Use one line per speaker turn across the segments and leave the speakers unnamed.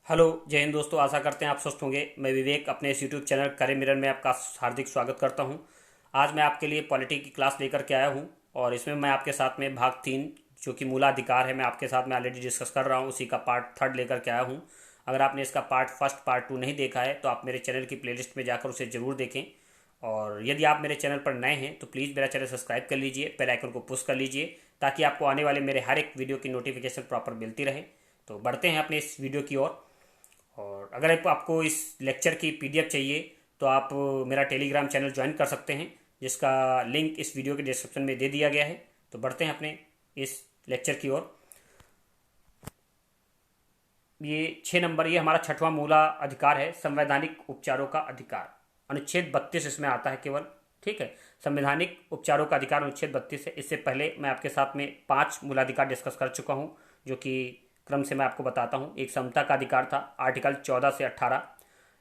Hello जय हिंद दोस्तों, आशा करते हैं आप स्वस्थ होंगे। मैं विवेक अपने इस यूट्यूब चैनल करियर मिरर में आपका हार्दिक स्वागत करता हूं। आज मैं आपके लिए पॉलिटी की क्लास लेकर के आया हूं और इसमें मैं आपके साथ में भाग 3 जो कि मूलाधिकार है, मैं आपके साथ में ऑलरेडी डिस्कस कर रहा हूं। उसी का पार्ट 3 लेकर के आया हूं। अगर आपने इसका पार्ट 1, पार्ट 2 नहीं देखा है तो आप मेरे चैनल की प्लेलिस्ट में जाकर उसे ज़रूर देखें। और यदि आप मेरे चैनल पर नए हैं तो प्लीज़ मेरा चैनल सब्सक्राइब कर लीजिए, बेल आइकन को पुश कर लीजिए ताकि आपको आने वाले मेरे हर एक वीडियो की नोटिफिकेशन प्रॉपर मिलती रहे। तो बढ़ते हैं अपने इस वीडियो की ओर। और अगर आपको इस लेक्चर की पीडीएफ चाहिए तो आप मेरा टेलीग्राम चैनल ज्वाइन कर सकते हैं, जिसका लिंक इस वीडियो के डिस्क्रिप्शन में दे दिया गया है। तो बढ़ते हैं अपने इस लेक्चर की ओर। ये 6 नंबर, ये हमारा 6वां मूला अधिकार है, संवैधानिक उपचारों का अधिकार। अनुच्छेद 32 इसमें आता है केवल। ठीक है, संवैधानिक उपचारों का अधिकार अनुच्छेद 32 है। इससे पहले मैं आपके साथ में 5 मूलाधिकार डिस्कस कर चुका हूँ, जो कि क्रम से मैं आपको बताता हूँ। एक समता का अधिकार था, आर्टिकल 14 से 18।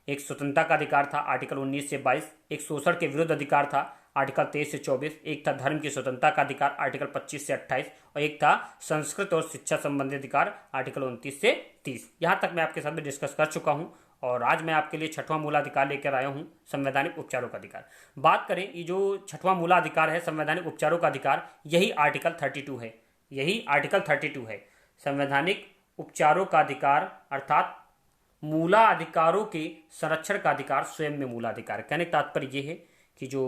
एक स्वतंत्रता का अधिकार था, आर्टिकल 19 से 22। एक शोषण के विरुद्ध अधिकार था, आर्टिकल 23 से 24। एक था धर्म की स्वतंत्रता का अधिकार, आर्टिकल 25 से 28। और एक था संस्कृत और शिक्षा संबंधी अधिकार, आर्टिकल 29 से 30। यहाँ तक मैं आपके साथ में डिस्कस कर चुका हूँ और आज मैं आपके लिए 6वां मूलाधिकार लेकर आया हूँ, संवैधानिक उपचारों का अधिकार। बात करें, ये जो 6वां मूलाधिकार है, संवैधानिक उपचारों का अधिकार, यही आर्टिकल 32 है। यही आर्टिकल 32 है, संवैधानिक उपचारों का अधिकार, अर्थात मूलाधिकारों के संरक्षण का अधिकार स्वयं में मूलाधिकार। कहने का तात्पर्य यह है कि जो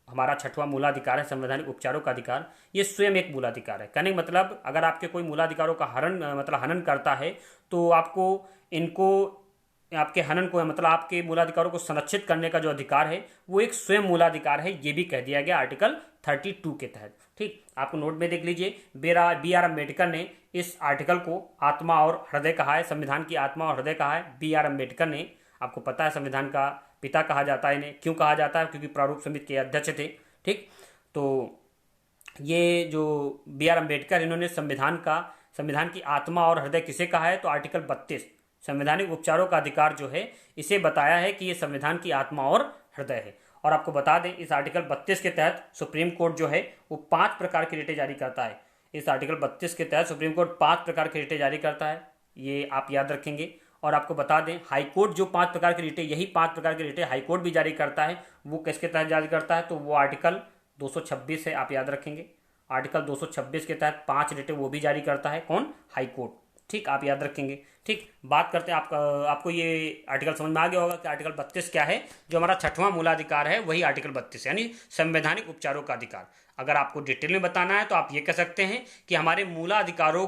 हमारा 6वां मूलाधिकार है, संवैधानिक उपचारों का अधिकार, ये स्वयं एक मूलाधिकार है। कहने का मतलब, अगर आपके कोई मूलाधिकारों का हनन करता है तो आपको इनको, आपके हनन को, मतलब आपके मूलाधिकारों को संरक्षित करने का जो अधिकार है वो एक स्वयं मूलाधिकार है। ये भी कह दिया गया आर्टिकल 32 के तहत। ठीक, आपको नोट में देख लीजिए, बी आर अम्बेडकर ने इस आर्टिकल को आत्मा और हृदय कहा है, संविधान की आत्मा और हृदय कहा है बी आर अम्बेडकर ने। आपको पता है संविधान का पिता कहा जाता है इन्हें। क्यों कहा जाता है? क्योंकि प्रारूप समिति के अध्यक्ष थे। ठीक, तो ये जो बी आर अम्बेडकर, इन्होंने संविधान की आत्मा और हृदय किसे कहा है? तो आर्टिकल 32 संवैधानिक उपचारों का अधिकार जो है, इसे बताया है कि ये संविधान की आत्मा और हृदय है। और आपको बता दें, इस आर्टिकल 32 के तहत सुप्रीम कोर्ट जो है वो 5 प्रकार की रिटें जारी करता है। इस आर्टिकल 32 के तहत सुप्रीम कोर्ट 5 प्रकार की रिटें जारी करता है, ये आप याद रखेंगे। और आपको बता दें, हाईकोर्ट जो 5 प्रकार की रिटें, यही 5 प्रकार की रिटें हाईकोर्ट भी जारी करता है। वो किसके तहत जारी करता है? तो वो आर्टिकल 226 है, आप याद रखेंगे। आर्टिकल 226 के तहत 5 रिटें वो भी जारी करता है। कौन? हाईकोर्ट। ठीक, आप याद रखेंगे। ठीक, बात करते हैं, आपको ये आर्टिकल समझ में आ गया होगा कि आर्टिकल 32 क्या है। जो हमारा 6वां मूलाधिकार है वही आर्टिकल 32, यानी संवैधानिक उपचारों का अधिकार। अगर आपको डिटेल में बताना है तो आप ये कह सकते हैं कि हमारे मूलाधिकारों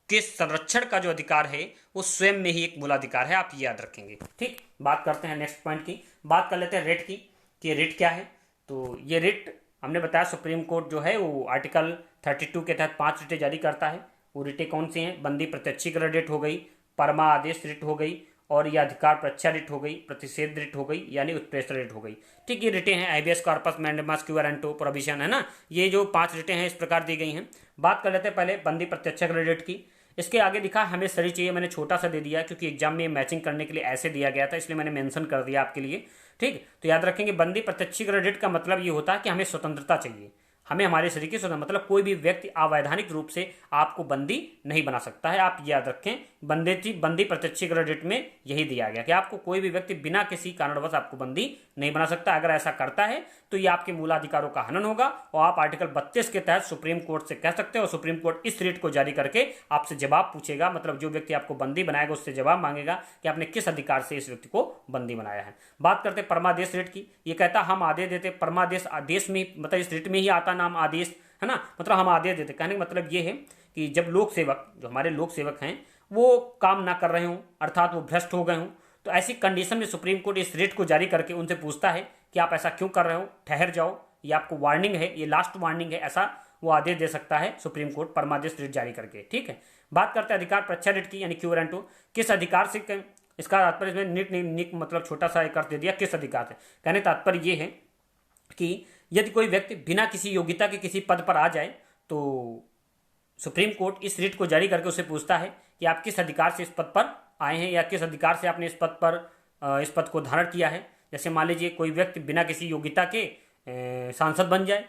के संरक्षण का जो अधिकार है वो स्वयं में ही एक मूलाधिकार है, आप ये याद रखेंगे। ठीक, बात करते हैं नेक्स्ट पॉइंट की। बात कर लेते हैं रिट की, कि रिट क्या है। तो ये रिट हमने बताया, सुप्रीम कोर्ट जो है वो आर्टिकल 32 के तहत 5 रिटें जारी करता है। वो रिटें कौन सी हैं? बंदी प्रत्यक्षीकरण रिट हो गई, परमा आदेश रिट हो गई, और यह अधिकार प्रच्छा रिट हो गई, प्रतिषेध रिट हो गई, यानी उत्प्रेषण रिट हो गई। ठीक, ये रिटें हैं, habeas corpus, mandamus, quo warranto, prohibition, है ना। ये जो 5 रिटें हैं इस प्रकार दी गई हैं। बात कर लेते हैं पहले बंदी प्रत्यक्षीकरण रिट की। इसके आगे लिखा हमें सही चाहिए, मैंने छोटा सा दे दिया क्योंकि एग्जाम में मैचिंग करने के लिए ऐसे दिया गया था, इसलिए मैंने मेंशन कर दिया आपके लिए। ठीक, तो याद रखेंगे, बंदी प्रत्यक्षीकरण रिट का मतलब ये होता है कि हमें स्वतंत्रता चाहिए, हमें हमारे शरीर की स्वतंत्रता, मतलब कोई भी व्यक्ति अवैधानिक रूप से आपको बंदी नहीं बना सकता है। आप याद रखें, बंदी प्रत्यक्षीकरण रिट में यही दिया गया कि आपको कोई भी व्यक्ति बिना किसी कारणवश आपको बंदी नहीं बना सकता। अगर ऐसा करता है तो ये आपके मूलाधिकारों का हनन होगा और आप आर्टिकल 32 के तहत सुप्रीम कोर्ट से कह सकते हो, और सुप्रीम कोर्ट इस रिट को जारी करके आपसे जवाब पूछेगा, मतलब जो व्यक्ति आपको बंदी बनाएगा उससे जवाब मांगेगा कि आपने किस अधिकार से इस व्यक्ति को बंदी बनाया है। बात करते हैं परमादेश रिट की। ये कहता हम आदेश देते, परमादेश आदेश में, मतलब इस रिट में ही आता नाम आदेश, है ना, मतलब हम आदेश देते। कहने का मतलब ये है कि जब लोक सेवक, जो हमारे लोक सेवक हैं, वो काम ना कर रहे हों, अर्थात वो भ्रष्ट हो गए हों, तो ऐसी कंडीशन में सुप्रीम कोर्ट इस रिट को जारी करके उनसे पूछता है कि आप ऐसा क्यों कर रहे हो, ठहर जाओ, ये आपको वार्निंग है, ये लास्ट वार्निंग है, ऐसा वो आदेश दे सकता है सुप्रीम कोर्ट परमादेश रिट जारी करके। ठीक है, बात करते हैं अधिकार प्रच्छा रिट की, यानी क्यू वारंटो। किस अधिकार से, इसका तात्पर्य इसमें निक मतलब छोटा सा एक अर्थ दे दिया, किस अधिकार से। कहने तात्पर्य ये है कि यदि कोई व्यक्ति बिना किसी योग्यता के किसी पद पर आ जाए तो सुप्रीम कोर्ट इस रिट को जारी करके उससे पूछता है कि आप किस अधिकार से इस पद पर आए हैं, या किस अधिकार से आपने इस पद को धारण किया है। जैसे मान लीजिए कोई व्यक्ति बिना किसी योग्यता के सांसद बन जाए,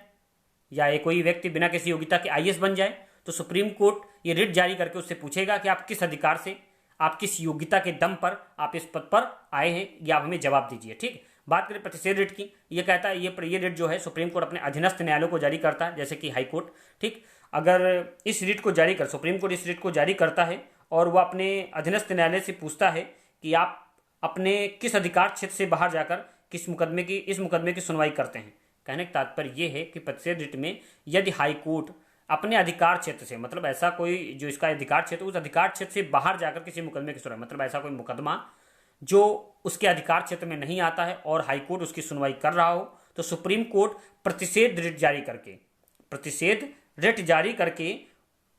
या ये कोई व्यक्ति बिना किसी योग्यता के आईएएस बन जाए, तो सुप्रीम कोर्ट ये रिट जारी करके उससे पूछेगा कि आप किस अधिकार से आप किस योग्यता के दम पर आप इस पद पर आए हैं, ये आप हमें जवाब दीजिए। ठीक, बात करें प्रतिषेध रिट की, ये कहता है ये रिट जो है सुप्रीम कोर्ट अपने अधीनस्थ न्यायालयों को जारी करता है, जैसे कि हाई कोर्ट। ठीक, अगर इस रिट को जारी कर सुप्रीम कोर्ट इस रिट को जारी करता है और वह अपने अधीनस्थ न्यायालय से पूछता है कि आप अपने किस अधिकार क्षेत्र से बाहर जाकर इस मुकदमे की सुनवाई करते हैं। कहने का तात्पर्य यह है कि प्रतिषेध रिट में यदि हाई कोर्ट अपने अधिकार क्षेत्र से, मतलब ऐसा कोई जो इसका अधिकार क्षेत्र, उस अधिकार क्षेत्र से बाहर जाकर किसी मुकदमे की सुनवाई, मतलब ऐसा कोई मुकदमा जो उसके अधिकार क्षेत्र में नहीं आता है और हाई कोर्ट उसकी सुनवाई कर रहा हो, तो सुप्रीम कोर्ट प्रतिषेध रिट जारी करके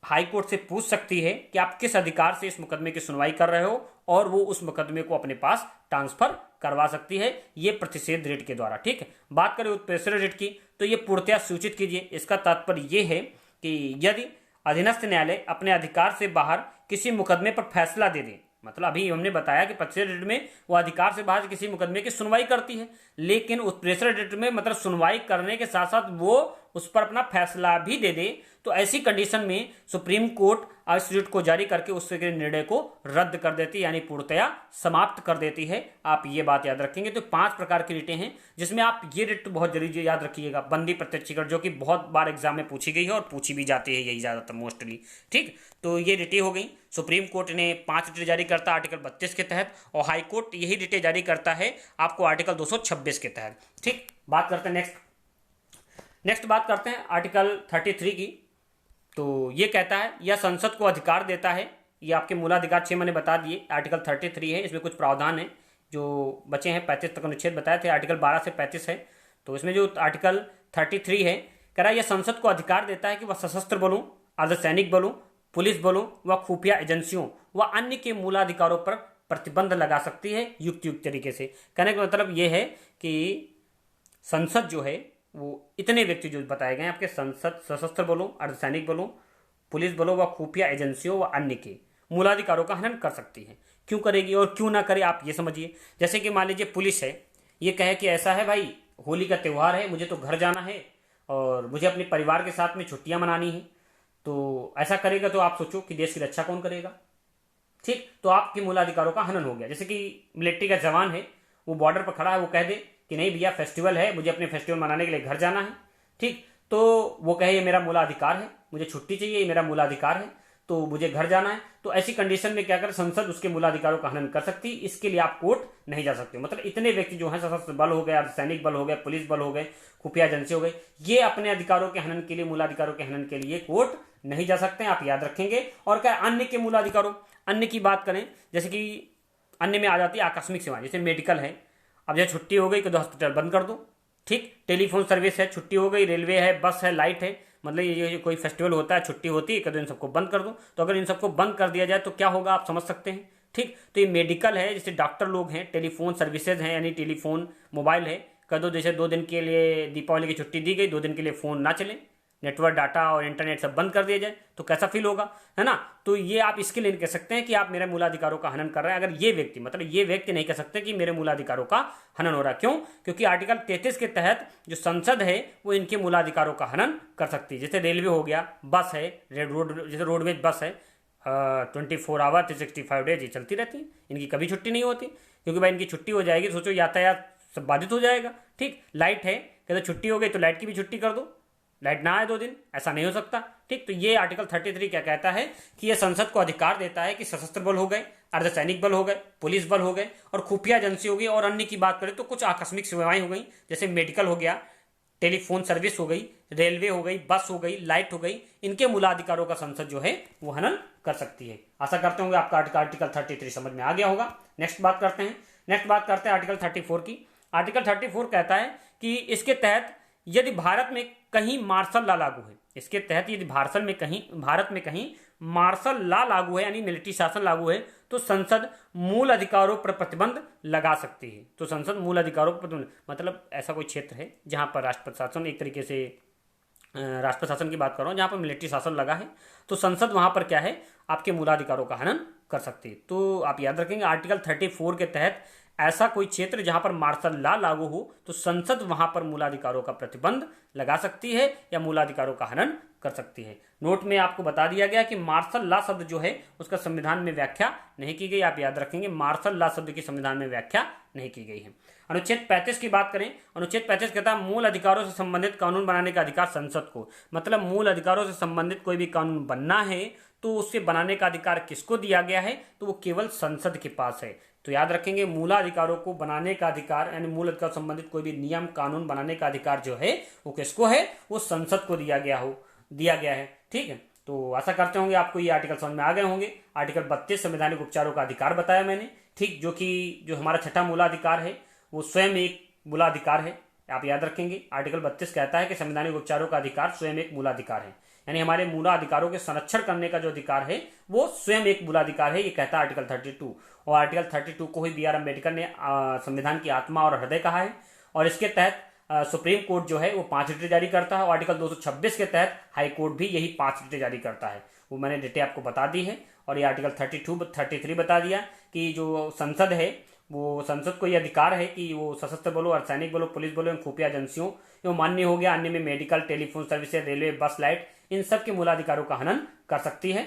हाई कोर्ट से पूछ सकती है कि आप किस अधिकार से इस मुकदमे की सुनवाई कर रहे हो, और वो उस मुकदमे को अपने पास ट्रांसफर करवा सकती है, ये प्रतिषेध रिट के द्वारा। ठीक है, बात करें उत्प्रेषण रिट की, तो ये पूर्णतया सूचित कीजिए। इसका तात्पर्य ये है कि यदि अधीनस्थ न्यायालय अपने अधिकार से बाहर किसी मुकदमे पर फैसला दे दे, मतलब अभी हमने बताया कि प्रतिषेध रिट में वो अधिकार से बाहर किसी मुकदमे की सुनवाई करती है, लेकिन उत्प्रेषण रिट में मतलब सुनवाई करने के साथ साथ वो उस पर अपना फैसला भी दे दे, तो ऐसी कंडीशन में सुप्रीम कोर्ट इस रिट को जारी करके उसके निर्णय को रद्द कर देती है, यानी पूर्णतया समाप्त कर देती है। आप ये बात याद रखेंगे। तो 5 प्रकार की रिटें हैं, जिसमें आप ये रिट बहुत जरूरी याद रखिएगा, बंदी प्रत्यक्षीकरण, जो कि बहुत बार एग्जाम में पूछी गई है और पूछी भी जाती है यही ज्यादातर मोस्टली। ठीक, तो ये रिटें हो गई। सुप्रीम कोर्ट ने 5 रिटें जारी करता है आर्टिकल 32 के तहत, और हाई कोर्ट यही रिटें जारी करता है आपको आर्टिकल 226 के तहत। ठीक, बात करते हैं नेक्स्ट बात करते हैं आर्टिकल 33 की। तो ये कहता है यह संसद को अधिकार देता है, ये आपके मूलाधिकार 6 मैंने बता दिए, आर्टिकल 33 है, इसमें कुछ प्रावधान है जो बचे हैं। 35 तक अनुच्छेद बताए थे, आर्टिकल 12 से 35 है। तो इसमें जो आर्टिकल 33 है, कह रहा है यह संसद को अधिकार देता है कि वह सशस्त्र बलों, अर्धसैनिक बलों, पुलिस बलों व खुफिया एजेंसियों व अन्य के मूलाधिकारों पर प्रतिबंध लगा सकती है युक्त तरीके से। कहने का मतलब यह है कि संसद जो है वो इतने व्यक्ति जो बताए गए हैं आपके, संसद सशस्त्र बलों, अर्धसैनिक बलों, पुलिस बलों व खुफिया एजेंसियों व अन्य के मूलाधिकारों का हनन कर सकती है। क्यों करेगी और क्यों ना करे, आप ये समझिए। जैसे कि मान लीजिए पुलिस है, ये कहे कि ऐसा है भाई, होली का त्यौहार है, मुझे तो घर जाना है और मुझे अपने परिवार के साथ में छुट्टियां मनानी है, तो ऐसा करेगा तो आप सोचो कि देश की रक्षा कौन करेगा। ठीक, तो आपके मूलाधिकारों का हनन हो गया। जैसे कि मिलिट्री का जवान है, वो बॉर्डर पर खड़ा है, वो कह दे कि नहीं भैया फेस्टिवल है, मुझे अपने फेस्टिवल मनाने के लिए घर जाना है। ठीक, तो वो कहे ये मेरा मूलाधिकार है, मुझे छुट्टी चाहिए, ये मेरा मूलाधिकार है, तो मुझे घर जाना है। तो ऐसी कंडीशन में क्या कर संसद उसके मूलाधिकारों का हनन कर सकती है। इसके लिए आप कोर्ट नहीं जा सकते। मतलब इतने व्यक्ति जो हैं, सशस्त्र बल हो गए, अर्धसैनिक बल हो गए, पुलिस बल हो गए, खुफिया एजेंसी हो गई, ये अपने अधिकारों के हनन के लिए, मूलाधिकारों के हनन के लिए कोर्ट नहीं जा सकते हैं, आप याद रखेंगे। और क्या अन्य के मूलाधिकारों, अन्य की बात करें, जैसे कि अन्य में आ जाती है आकस्मिक सेवाएं, जैसे मेडिकल है, अब जैसे छुट्टी हो गई तो हॉस्पिटल बंद कर दो। ठीक, टेलीफोन सर्विस है, छुट्टी हो गई, रेलवे है, बस है, लाइट है, मतलब ये कोई फेस्टिवल होता है, छुट्टी होती है, इन सबको बंद कर दो। तो अगर इन सबको बंद कर दिया जाए तो क्या होगा, आप समझ सकते हैं। ठीक, तो ये मेडिकल है, जैसे डॉक्टर लोग हैं, टेलीफोन सर्विसेज हैं, यानी टेलीफोन मोबाइल है, कर दो। जैसे 2 दिन के लिए दीपावली की छुट्टी दी गई, 2 दिन के लिए फोन ना चले, नेटवर्क, डाटा और इंटरनेट सब बंद कर दिया जाए, तो कैसा फील होगा, है ना। तो ये आप इसके लिए कह सकते हैं कि आप मेरे मूलाधिकारों का हनन कर रहे हैं। अगर ये व्यक्ति, मतलब ये व्यक्ति नहीं कह सकते कि मेरे मूलाधिकारों का हनन हो रहा है। क्यों? क्योंकि आर्टिकल 33 के तहत जो संसद है वो इनके मूलाधिकारों का हनन कर सकती है। जैसे रेलवे हो गया, बस है, जैसे रोडवेज बस है, 24 आवर 365 डेज ये चलती रहती है, इनकी कभी छुट्टी नहीं होती। क्योंकि भाई इनकी छुट्टी हो जाएगी, सोचो यातायात सब बाधित हो जाएगा। ठीक, लाइट है, कहते छुट्टी हो गई तो लाइट की भी छुट्टी कर दो, लाइट ना आए 2 दिन, ऐसा नहीं हो सकता। ठीक, तो ये आर्टिकल 33 क्या कहता है कि यह संसद को अधिकार देता है कि सशस्त्र बल हो गए, अर्धसैनिक बल हो गए, पुलिस बल हो गए और खुफिया एजेंसी हो गई, और अन्य की बात करें तो कुछ आकस्मिक सेवाएं हो गई, जैसे मेडिकल हो गया, टेलीफोन सर्विस हो गई, रेलवे हो गई, बस हो गई, लाइट हो गई, इनके मूलाधिकारों का संसद जो है वो हनन कर सकती है। आशा करते होंगे आपका आर्टिकल 33 समझ में आ गया होगा। नेक्स्ट बात करते हैं आर्टिकल 34 की। आर्टिकल 34 कहता है कि इसके तहत यदि भारत में कहीं मार्शल लॉ लागू है, इसके तहत यदि भारत में कहीं मार्शल लॉ लागू है, यानी मिलिट्री शासन लागू है, तो संसद मूल अधिकारों पर प्रतिबंध लगा सकती है। तो संसद मूल अधिकारों पर प्रतिबंध, मतलब ऐसा कोई क्षेत्र है जहां पर राष्ट्रपति शासन, एक तरीके से राष्ट्रपति शासन की बात कर रहा हूं, जहां पर मिलिट्री शासन लगा है, तो संसद वहां पर क्या है, आपके मूलाधिकारों का हनन कर सकती है। तो आप याद रखेंगे आर्टिकल 34 के तहत ऐसा कोई क्षेत्र जहां पर मार्शल लॉ लागू हो तो संसद वहां पर मूलाधिकारों का प्रतिबंध लगा सकती है या मूलाधिकारों का हनन कर सकती है। नोट में आपको बता दिया गया कि मार्शल लॉ शब्द जो है उसका संविधान में व्याख्या नहीं की गई। आप याद रखेंगे मार्शल लॉ शब्द की संविधान में व्याख्या नहीं की गई है। अनुच्छेद 35 की बात करें, अनुच्छेद 35 कहता है मूल अधिकारों से संबंधित कानून बनाने का अधिकार संसद को। मतलब मूल अधिकारों से संबंधित कोई भी कानून बनना है तो उससे बनाने का अधिकार किसको दिया गया है, तो वो केवल संसद के पास है। तो याद रखेंगे मूलाधिकारों को बनाने का अधिकार यानी मूल अधिकार संबंधित कोई भी नियम कानून बनाने का अधिकार जो है वो किसको है, वो संसद को दिया गया है। ठीक है, तो आशा करते होंगे आपको ये आर्टिकल समझ में आ गए होंगे। आर्टिकल 32 संवैधानिक उपचारों का अधिकार बताया मैंने। ठीक, जो हमारा छठा मूलाधिकार है वो स्वयं एक मूलाधिकार है। आप याद रखेंगे आर्टिकल 32 कहता है कि संवैधानिक उपचारों का अधिकार स्वयं एक मूलाधिकार है, यानी हमारे मूलाधिकारों के संरक्षण करने का जो अधिकार है वो स्वयं एक मूलाधिकार है, ये कहता है आर्टिकल 32। और आर्टिकल 32 को ही B.R. अम्बेडकर ने संविधान की आत्मा और हृदय कहा है। और इसके तहत सुप्रीम कोर्ट जो है वो 5 रिटें जारी करता है और आर्टिकल 226 के तहत हाई कोर्ट भी यही 5 रिटें जारी करता है। वो मैंने रिटें आपको बता दी है। और ये आर्टिकल 33 बता दिया कि जो संसद है वो संसद को यह अधिकार है कि वो सशस्त्र बलों, अर्धसैनिक बलों, पुलिस बलों एवं खुफिया एजेंसियों एवं मान्य हो गया अन्य में मेडिकल, टेलीफोन सर्विसेज, रेलवे, बस, लाइट, इन सब के मूलाधिकारों का हनन कर सकती है।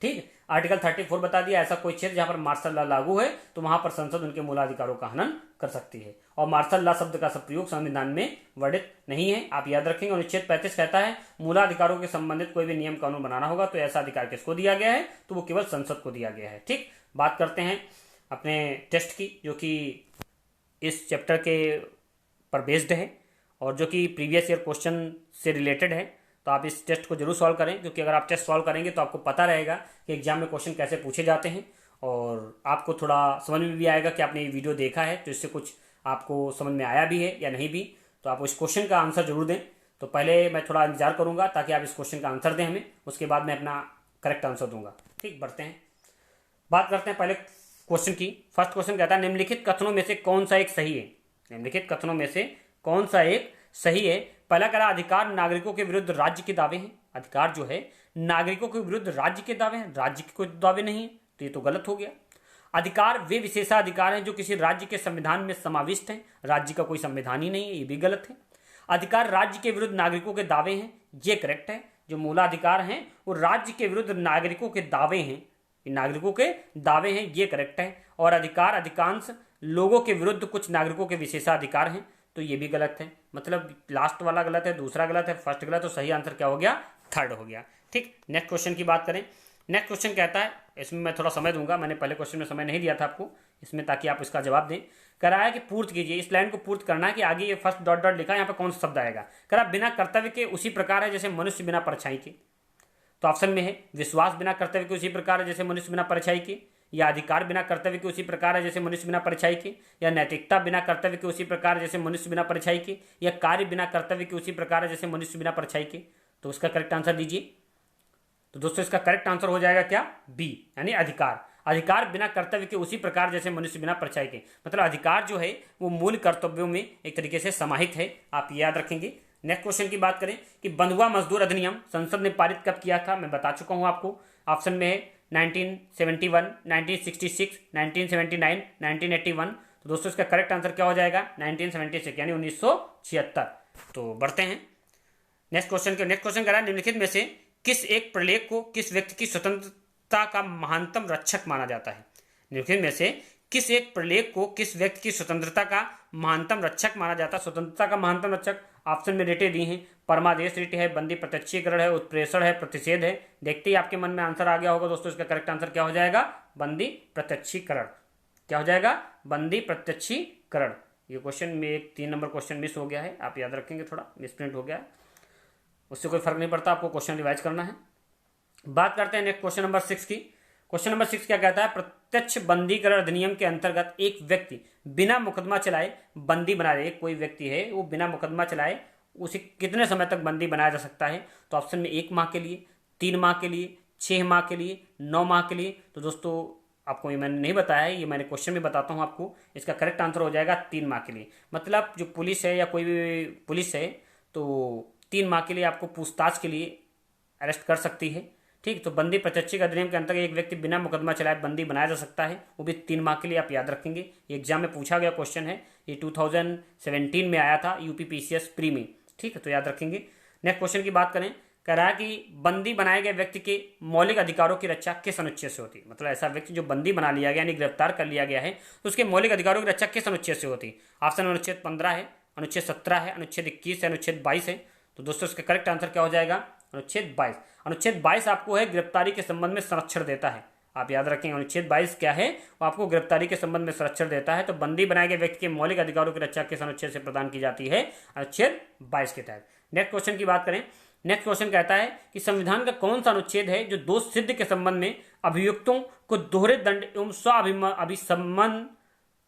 ठीक, आर्टिकल 34 बता दिया ऐसा कोई क्षेत्र जहां पर मार्शल लॉ लागू है तो वहां पर संसद उनके मूलाधिकारों का हनन कर सकती है। और मार्शल लॉ शब्द का प्रयोग संविधान में वर्णित नहीं है, आप याद रखेंगे। अनुच्छेद 35 कहता है मूलाधिकारों के संबंधित कोई भी नियम कानून बनाना होगा तो ऐसा अधिकार किसको दिया गया है, तो वो केवल संसद को दिया गया है। ठीक, बात करते हैं अपने टेस्ट की, जो कि इस चैप्टर के पर बेस्ड है और जो कि प्रीवियस ईयर क्वेश्चन से रिलेटेड है। तो आप इस टेस्ट को जरूर सॉल्व करें, क्योंकि अगर आप टेस्ट सॉल्व करेंगे तो आपको पता रहेगा कि एग्जाम में क्वेश्चन कैसे पूछे जाते हैं और आपको थोड़ा समझ में भी आएगा कि आपने ये वीडियो देखा है तो इससे कुछ आपको समझ में आया भी है या नहीं भी। तो आप उस क्वेश्चन का आंसर जरूर दें। तो पहले मैं थोड़ा इंतजार करूंगा ताकि आप इस क्वेश्चन का आंसर दें हमें, उसके बाद मैं अपना करेक्ट आंसर दूंगा। ठीक, बढ़ते हैं, बात करते हैं पहले क्वेश्चन की। फर्स्ट क्वेश्चन कहता है निम्नलिखित कथनों में से कौन सा एक सही है। निम्नलिखित कथनों में से कौन सा एक सही है। पहला कह रहा अधिकार नागरिकों के विरुद्ध राज्य के दावे हैं। अधिकार जो है नागरिकों के विरुद्ध राज्य के दावे हैं, राज्य के कोई दावे नहीं है, तो ये तो गलत हो गया। अधिकार वे विशेषाधिकार हैं जो किसी राज्य के संविधान में समाविष्ट हैं, राज्य का कोई संविधान ही नहीं है, ये भी गलत है। अधिकार राज्य के विरुद्ध नागरिकों के दावे हैं, ये करेक्ट है। जो मूलाधिकार हैं वो राज्य के विरुद्ध नागरिकों के दावे हैं, नागरिकों के दावे हैं, ये करेक्ट है। और अधिकार अधिकांश लोगों के विरुद्ध कुछ नागरिकों के विशेषाधिकार हैं, तो ये भी गलत है। मतलब लास्ट वाला गलत है, दूसरा गलत है, फर्स्ट गलत, तो सही आंसर क्या हो गया, थर्ड हो गया। ठीक, नेक्स्ट क्वेश्चन की बात करें। नेक्स्ट क्वेश्चन कहता है, इसमें मैं थोड़ा समय दूंगा, मैंने पहले क्वेश्चन में समय नहीं दिया था आपको इसमें, ताकि आप इसका जवाब दें। कह रहा है कि पूर्त कीजिए, इस लाइन को पूर्त करना है कि आगे ये फर्स्ट डॉट डॉट लिखा है, यहाँ पे कौन सा शब्द आएगा। कह रहा बिना कर्तव्य के उसी प्रकार है जैसे मनुष्य बिना परछाई के। तो ऑप्शन में है विश्वास बिना कर्तव्य के उसी प्रकार है जैसे मनुष्य बिना परछाई के, या अधिकार बिना कर्तव्य के उसी प्रकार है जैसे मनुष्य बिना परछाई के, या नैतिकता बिना कर्तव्य के उसी प्रकार जैसे मनुष्य बिना परछाई के, या कार्य बिना कर्तव्य के उसी प्रकार है जैसे मनुष्य बिना परछाई के। तो उसका करेक्ट आंसर दीजिए। तो दोस्तों इसका करेक्ट आंसर हो जाएगा क्या, बी, यानी अधिकार। अधिकार बिना कर्तव्य के उसी प्रकार जैसे मनुष्य बिना परछाई के, मतलब अधिकार जो है वो मूल कर्तव्यों में एक तरीके से समाहित है, आप याद रखेंगे। नेक्स्ट क्वेश्चन की बात करें कि बंधुआ मजदूर अधिनियम संसद ने पारित कब किया था, मैं बता चुका हूं आपको। ऑप्शन में है 1971, 1966, 1979, 1981। तो दोस्तों इसका करेक्ट आंसर क्या हो जाएगा, 1976 यानी 1976। तो बढ़ते हैं नेक्स्ट क्वेश्चन के। नेक्स्ट क्वेश्चन कह रहा है निम्नलिखित में से किस एक प्रलेख को किस व्यक्ति की स्वतंत्रता का महानतम रक्षक माना जाता है। निम्नलिखित में से किस एक प्रलेख को किस व्यक्ति की स्वतंत्रता का महानतम रक्षक माना जाता है। स्वतंत्रता का महानतम रक्षक ऑप्शन में रिटें दी हैं, परमादेश रिट है, बंदी प्रत्यक्षीकरण है, उत्प्रेषण है, प्रतिषेध है। देखते ही आपके मन में आंसर आ गया होगा दोस्तों, इसका करेक्ट आंसर क्या हो जाएगा, बंदी प्रत्यक्षीकरण। क्या हो जाएगा, बंदी प्रत्यक्षीकरण। ये क्वेश्चन में एक 3 नंबर क्वेश्चन मिस हो गया है, आप याद रखेंगे, थोड़ा मिसप्रिंट हो गया है, उससे कोई फर्क नहीं पड़ता, आपको क्वेश्चन रिवाइज करना है। बात करते हैं नेक्स्ट क्वेश्चन नंबर 6 की। क्वेश्चन नंबर 6 क्या कहता है, प्रत्यक्ष बंदीकरण अधिनियम के अंतर्गत एक व्यक्ति बिना मुकदमा चलाए बंदी बना रहे, कोई व्यक्ति है वो बिना मुकदमा चलाए उसे कितने समय तक बंदी बनाया जा सकता है। तो ऑप्शन में 1 माह के लिए, 3 माह के लिए, 6 माह के लिए, 9 माह के लिए। तो दोस्तों आपको ये मैंने नहीं बताया है, ये मैंने क्वेश्चन में बताता हूँ आपको। इसका करेक्ट आंसर हो जाएगा 3 माह के लिए। मतलब जो पुलिस है या कोई भी पुलिस है तो 3 माह के लिए आपको पूछताछ के लिए अरेस्ट कर सकती है। ठीक, तो बंदी प्रत्यक्षिक अधिनियम के अंतर्गत एक व्यक्ति बिना मुकदमा चलाए बंदी बनाया जा सकता है, वो भी 3 माह के लिए। आप याद रखेंगे, एग्जाम में पूछा गया क्वेश्चन है, ये 2017 में आया था यूपीपीसीएस प्री में। ठीक है, तो याद रखेंगे। नेक्स्ट क्वेश्चन की बात करें, कह रहा है कि बंदी बनाए गए व्यक्ति के मौलिक अधिकारों की रक्षा किस अनुच्छेद से होती है। मतलब ऐसा व्यक्ति जो बंदी बना लिया गया यानी गिरफ्तार कर लिया गया है, तो उसके मौलिक अधिकारों की रक्षा किस अनुच्छेद से होती है। ऑप्शन अनुच्छेद 15 है, अनुच्छेद 17 है, अनुच्छेद 21 है, अनुच्छेद 22 है। तो दोस्तों इसका करेक्ट आंसर क्या हो जाएगा, अनुच्छेद 22। अनुच्छेद 22 आपको है गिरफ्तारी के संबंध में संरक्षण देता है। आप याद रखें, अनुच्छेद 22 क्या है, वो आपको गिरफ्तारी के संबंध में संरक्षण देता है। तो बंदी बनाए गए व्यक्ति के मौलिक अधिकारों की रक्षा किस अनुच्छेद से प्रदान की जाती है, अनुच्छेद 22 के तहत। नेक्स्ट क्वेश्चन की बात करें, नेक्स्ट क्वेश्चन कहता है कि संविधान का कौन सा अनुच्छेद है जो दोष सिद्ध के संबंध में अभियुक्तों को दोहरे दंड एवं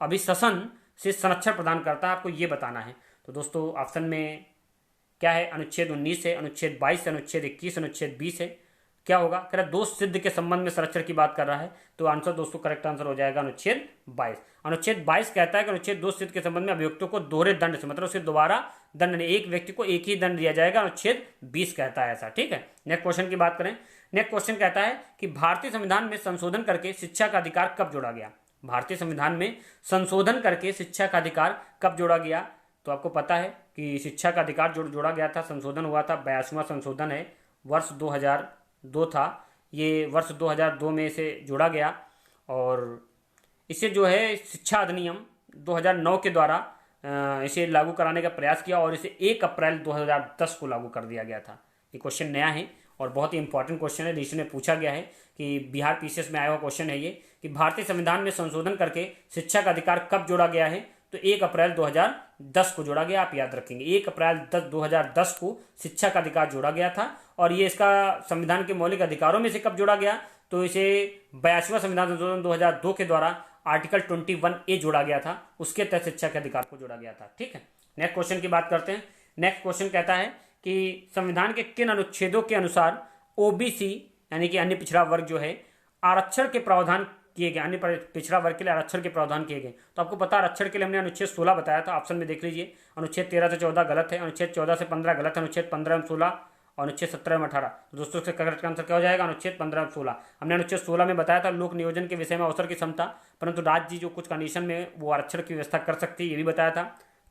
अभिशसन से संरक्षण प्रदान करता है, आपको ये बताना है। तो दोस्तों ऑप्शन में क्या है, अनुच्छेद 19 है, अनुच्छेद 22 है, अनुच्छेद 21, अनुच्छेद 20 है। क्या होगा, कह रहा दोष सिद्ध के संबंध में संरक्षण की बात कर रहा है, तो आंसर दोस्तों करेक्ट आंसर हो जाएगा अनुच्छेद 22। अनुच्छेद 22 कहता है कि अनुच्छेद दोष सिद्ध के संबंध में अभियुक्तों को दोहरे दंड से, मतलब उसे दोबारा दंड नहीं, एक व्यक्ति को एक ही दंड दिया जाएगा, अनुच्छेद 20 कहता है ऐसा। ठीक है, नेक्स्ट क्वेश्चन की बात करें। नेक्स्ट क्वेश्चन कहता है कि भारतीय संविधान में संशोधन करके शिक्षा का अधिकार कब जोड़ा गया। भारतीय संविधान में संशोधन करके शिक्षा का अधिकार कब जोड़ा गया। तो आपको पता है कि शिक्षा का अधिकार जोड़ा गया था, संशोधन हुआ था, 82वां संशोधन है, वर्ष 2002 था, ये वर्ष 2002 में इसे जोड़ा गया। और इसे जो है शिक्षा अधिनियम 2009 के द्वारा इसे लागू कराने का प्रयास किया और इसे 1 अप्रैल 2010 को लागू कर दिया गया था। ये क्वेश्चन नया है और बहुत ही इंपॉर्टेंट क्वेश्चन है, जिसमें में पूछा गया है कि बिहार पीसीएस में आया हुआ क्वेश्चन है ये, कि भारतीय संविधान में संशोधन करके शिक्षा का अधिकार कब जोड़ा गया है। तो 1 अप्रैल 2010 को जोड़ा गया, आप याद रखेंगे। 1 अप्रैल 2010 को शिक्षा का अधिकार जोड़ा गया था। और ये इसका संविधान के मौलिक अधिकारों में से कब जोड़ा गया, तो इसे 82वां संविधान संशोधन 2002 के द्वारा आर्टिकल 21A जोड़ा गया था, उसके तहत शिक्षा के अधिकार को जोड़ा गया था। ठीक है, नेक्स्ट क्वेश्चन की बात करते हैं। नेक्स्ट क्वेश्चन कहता है कि संविधान के किन अनुच्छेदों के अनुसार ओबीसी यानी कि अन्य पिछड़ा वर्ग जो है आरक्षण के प्रावधान किए गए, अन्य पिछड़ा वर्ग के लिए आरक्षण के प्रावधान किए गए। तो आपको पता है आरक्षण के लिए हमने अनुच्छेद 16 बताया था, ऑप्शन में देख लीजिए। अनुच्छेद 13 से 14 गलत है, अनुच्छेद 14 से 15 गलत है, अनुच्छेद 15 में 16 और अनुच्छेद 17 में 18। तो दोस्तों इसका करेक्ट आंसर क्या हो जाएगा, अनुच्छेद 15 में 16। हमने अनुच्छेद 16 में बताया था लोक नियोजन के विषय में अवसर की क्षमता, परंतु राज्य जो कुछ कंडीशन में वो आरक्षण की व्यवस्था कर सकती है, ये भी बताया था।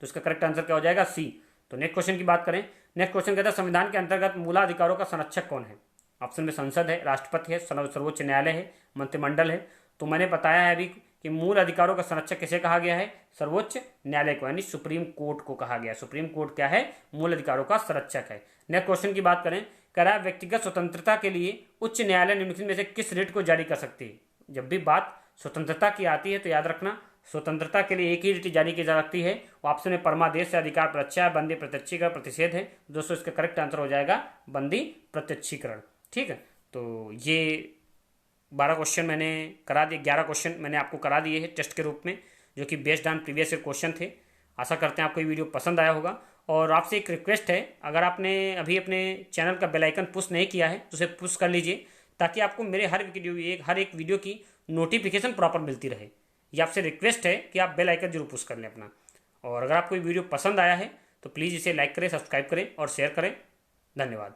तो इसका करेक्ट आंसर क्या हो जाएगा, सी। तो नेक्स्ट क्वेश्चन की बात करें। नेक्स्ट क्वेश्चन कहता है संविधान के अंतर्गत मूलाधिकारों का संरक्षक कौन है। ऑप्शन में संसद है, राष्ट्रपति है, सर्वोच्च न्यायालय है, मंत्रिमंडल है। तो मैंने बताया है अभी कि मूल अधिकारों का संरक्षक किसे कहा गया है, सर्वोच्च न्यायालय को, यानी सुप्रीम कोर्ट को कहा गया। सुप्रीम कोर्ट क्या है, मूल अधिकारों का संरक्षक है। नेक्स्ट क्वेश्चन की बात करें, कह रहा है व्यक्तिगत स्वतंत्रता के लिए उच्च न्यायालय निम्नलिखित में से किस रिट को जारी कर सकती है। जब भी बात स्वतंत्रता की आती है तो याद रखना स्वतंत्रता के लिए एक ही रिट जारी की जा सकती है। ऑप्शन में परमादेश से अधिकार प्रत्यय, बंदी प्रत्यक्षीकरण, प्रतिषेध है। दोस्तों इसका करेक्ट आंसर हो जाएगा बंदी प्रत्यक्षीकरण। ठीक है, तो ये 12 क्वेश्चन मैंने करा दिए, 11 क्वेश्चन मैंने आपको करा दिए हैं टेस्ट के रूप में, जो कि based on previous year question थे। आशा करते हैं आपको ये वीडियो पसंद आया होगा। और आपसे एक रिक्वेस्ट है, अगर आपने अभी अपने चैनल का बेल आइकन पुश नहीं किया है तो उसे पुश कर लीजिए, ताकि आपको मेरे हर एक वीडियो की नोटिफिकेशन प्रॉपर मिलती रहे। ये आपसे रिक्वेस्ट है कि आप बेल आइकन जरूर पुश कर लें अपना। और अगर आपको ये वीडियो पसंद आया है तो प्लीज़ इसे लाइक करें, सब्सक्राइब करें और शेयर करें। धन्यवाद।